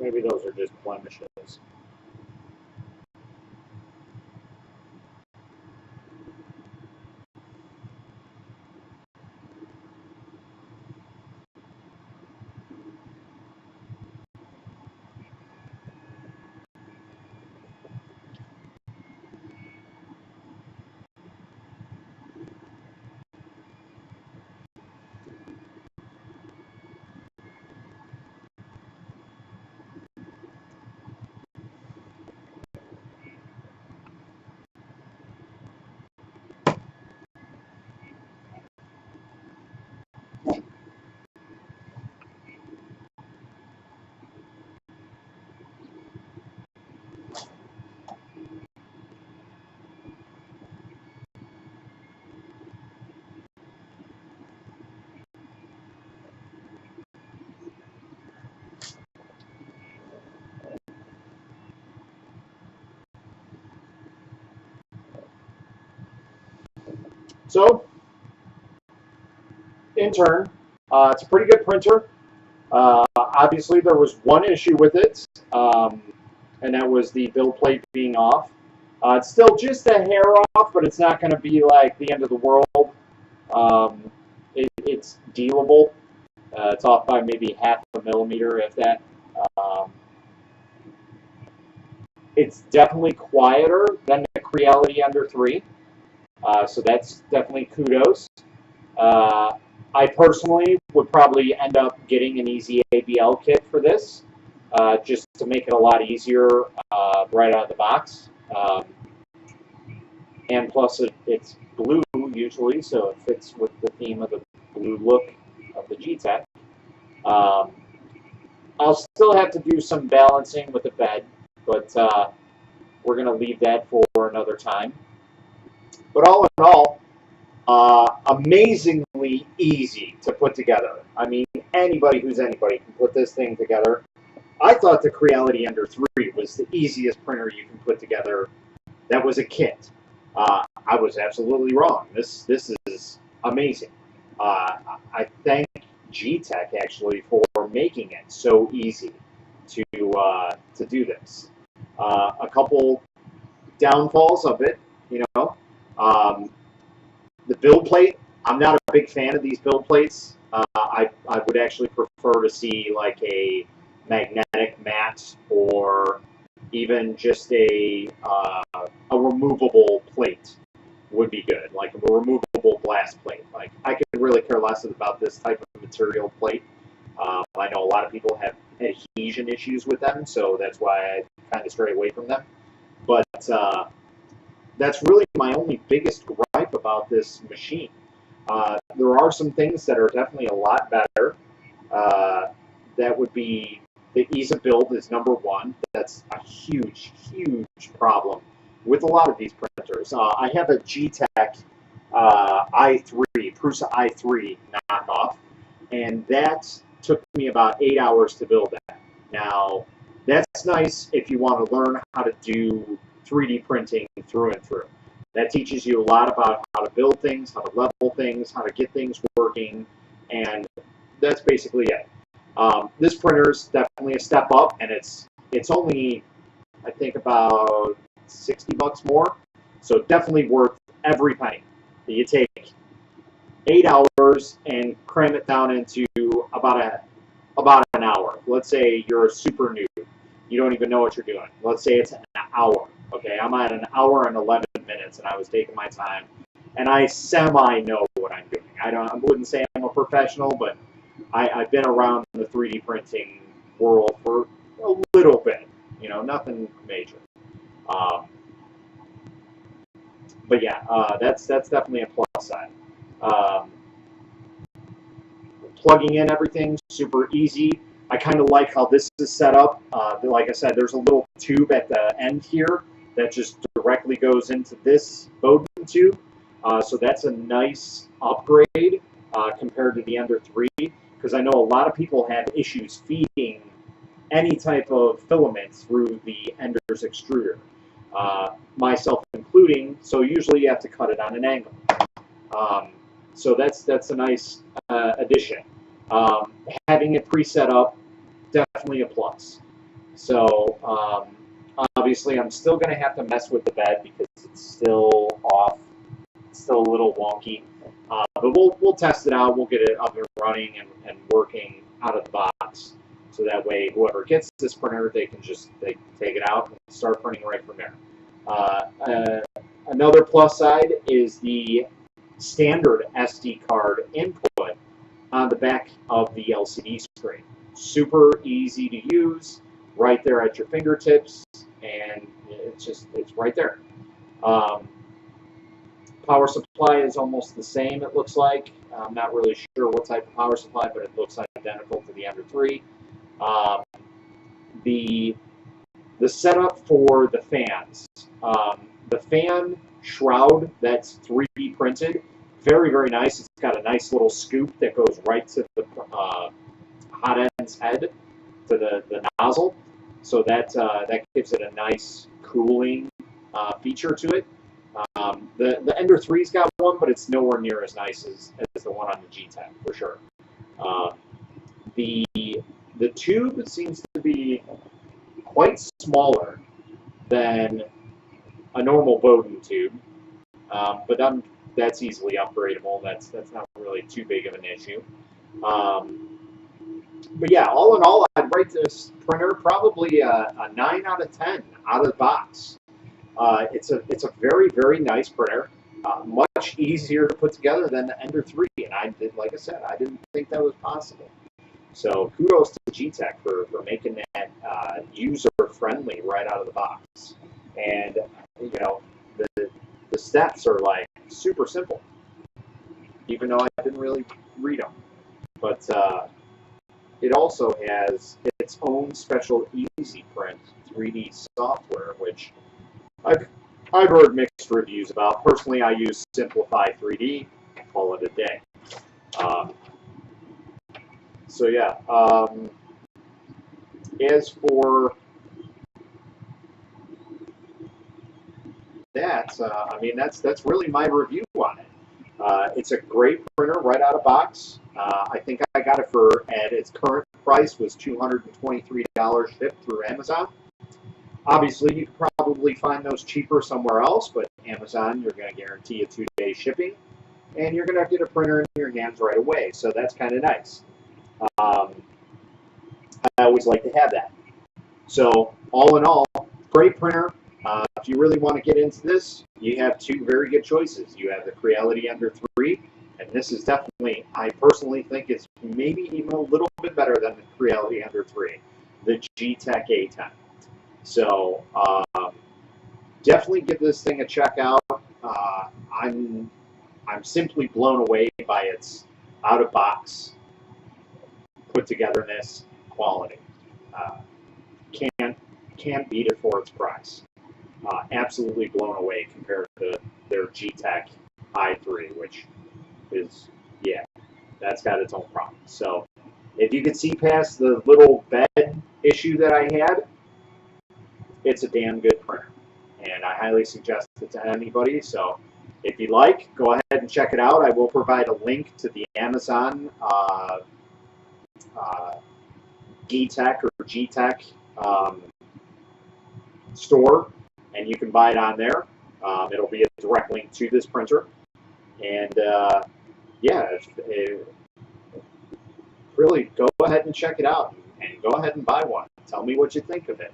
Maybe those are just blemishes. So, in turn, it's a pretty good printer. Obviously, there was one issue with it, and that was the build plate being off. It's still just a hair off, but it's not going to be like the end of the world. It's dealable. It's off by maybe half a millimeter, if that. Um, it's definitely quieter than the Creality Ender 3, so that's definitely kudos. I personally would probably end up getting an easy ABL kit for this, just to make it a lot easier right out of the box. And plus, it's blue usually, so it fits with the theme of the blue look of the Geetech. I'll still have to do some balancing with the bed, but we're going to leave that for another time. But all in all, amazingly easy to put together. I mean, anybody who's anybody can put this thing together. I thought the Creality Ender 3 was the easiest printer you can put together that was a kit. I was absolutely wrong. This is amazing. I thank Geetech actually for making it so easy to do this. A couple downfalls of it, you know. The build plate, I'm not a big fan of these build plates. I would actually prefer to see like a magnetic mat or even just a removable plate would be good, like a removable glass plate. Like I could really care less about this type of material plate. I know a lot of people have adhesion issues with them, so that's why I kind of stray away from them. But that's really my only biggest gripe about this machine. There are some things that are definitely a lot better. That would be the ease of build is number one. That's a huge, huge problem with a lot of these printers. I have a Geetech i3, Prusa i3 knockoff, and that took me about 8 hours to build that. Now, that's nice if you want to learn how to do 3D printing through and through. That teaches you a lot about how to build things, how to level things, how to get things working, and that's basically it. This printer is definitely a step up, and it's only, I think, about 60 bucks more, so definitely worth every penny. You take 8 hours and cram it down into about an hour. Let's say you're a super noob. You don't even know what you're doing. Let's say it's an hour. Okay, I'm at an hour and 11 minutes, and I was taking my time, and I semi know what I'm doing. I wouldn't say I'm a professional, but I've been around the 3D printing world for a little bit. You know, nothing major. But yeah, that's definitely a plus side. Plugging in everything, super easy. I kind of like how this is set up. Like I said, there's a little tube at the end here that just directly goes into this Bowden tube. So that's a nice upgrade compared to the Ender 3, because I know a lot of people have issues feeding any type of filament through the Ender's extruder, myself including, so usually you have to cut it on an angle. So that's a nice addition. Having it pre-set up, definitely a plus. So obviously I'm still going to have to mess with the bed because it's still off, it's still a little wonky. But we'll test it out. We'll get it up and running and working out of the box. So that way, whoever gets this printer, they can just take it out and start printing right from there. Another plus side is the standard SD card input on the back of the LCD screen. Super easy to use, right there at your fingertips, and it's right there. Power supply is almost the same, it looks like. I'm not really sure what type of power supply, but it looks identical to the Ender 3. The setup for the fans. The fan shroud that's 3D printed, very, very nice. It's got a nice little scoop that goes right to the hot end's head, to the nozzle. So that gives it a nice cooling feature to it. The Ender 3's got one, but it's nowhere near as nice as the one on the Geetech, for sure. The tube seems to be quite smaller than a normal Bowden tube, but that's easily upgradable. That's not really too big of an issue. But yeah, all in all, I'd rate this printer probably a 9 out of 10 out of the box. It's a very, very nice printer. much easier to put together than the Ender 3. And like I said, I didn't think that was possible. So kudos to Geetech for making that user-friendly right out of the box. And, you know, the steps are like super simple, even though I didn't really read them. But it also has its own special Easy Print 3D software, which I've heard mixed reviews about. Personally, I use Simplify 3D, call it a day. So yeah, as for that, I mean, that's really my review on it. It's a great printer right out of box. I think I got it at its current price was $223 shipped through Amazon. Obviously, you could probably find those cheaper somewhere else, but Amazon, you're going to guarantee a 2-day shipping, and you're going to get a printer in your hands right away, so that's kind of nice. I always like to have that. So, all in all, great printer. If you really want to get into this, you have two very good choices. You have the Creality Ender 3, and this is definitely, I personally think it's maybe even a little bit better than the Creality Ender 3, the Geetech A10. So, definitely give this thing a check out. I'm simply blown away by its out-of-box put-togetherness quality. Can't beat it for its price. Absolutely blown away compared to their Geetech i3, which is, yeah, that's got its own problems. So if you can see past the little bed issue that I had, it's a damn good printer, and I highly suggest it to anybody. So if you like, go ahead and check it out. I will provide a link to the Amazon Geetech or Geetech store, and you can buy it on there. It'll be a direct link to this printer, and yeah, really go ahead and check it out, and go ahead and buy one. Tell me what you think of it.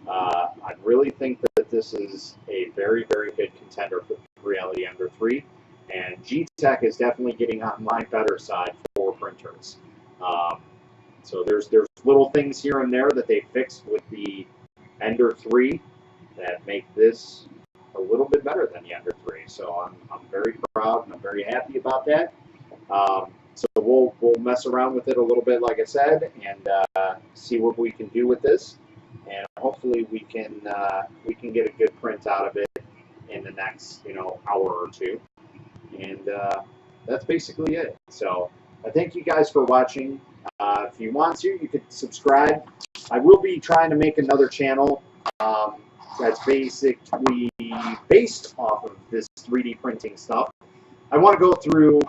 I really think that this is a very, very good contender for Creality Ender 3, and Geetech is definitely getting on my better side for printers. So there's little things here and there that they fixed with the Ender 3 that make this a little bit better than the Ender 3. So I'm very proud and I'm very happy about that. So we'll mess around with it a little bit, like I said, and see what we can do with this, and hopefully we can get a good print out of it in the next hour or two, and that's basically it. So I thank you guys for watching. If you want to, you could subscribe. I will be trying to make another channel that's basically based off of this 3D printing stuff. I want to go through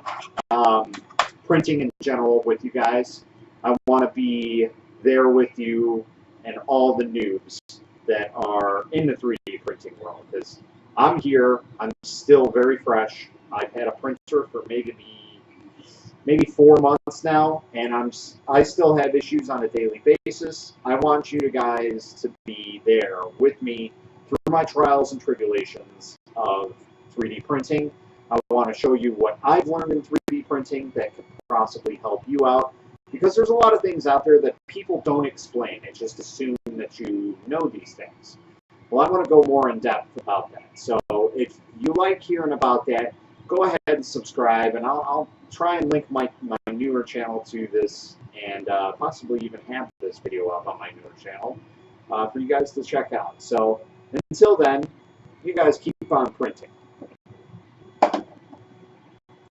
printing in general with you guys. I want to be there with you and all the noobs that are in the 3D printing world, because I'm here, I'm still very fresh. I've had a printer for maybe 4 months now, and I still have issues on a daily basis. I want you guys to be there with me through my trials and tribulations of 3D printing. I want to show you what I've learned in 3D printing that could possibly help you out, because there's a lot of things out there that people don't explain. They just assume that you know these things. Well, I want to go more in depth about that. So if you like hearing about that, go ahead and subscribe, and I'll try and link my newer channel to this, and possibly even have this video up on my newer channel for you guys to check out. So until then, you guys keep on printing.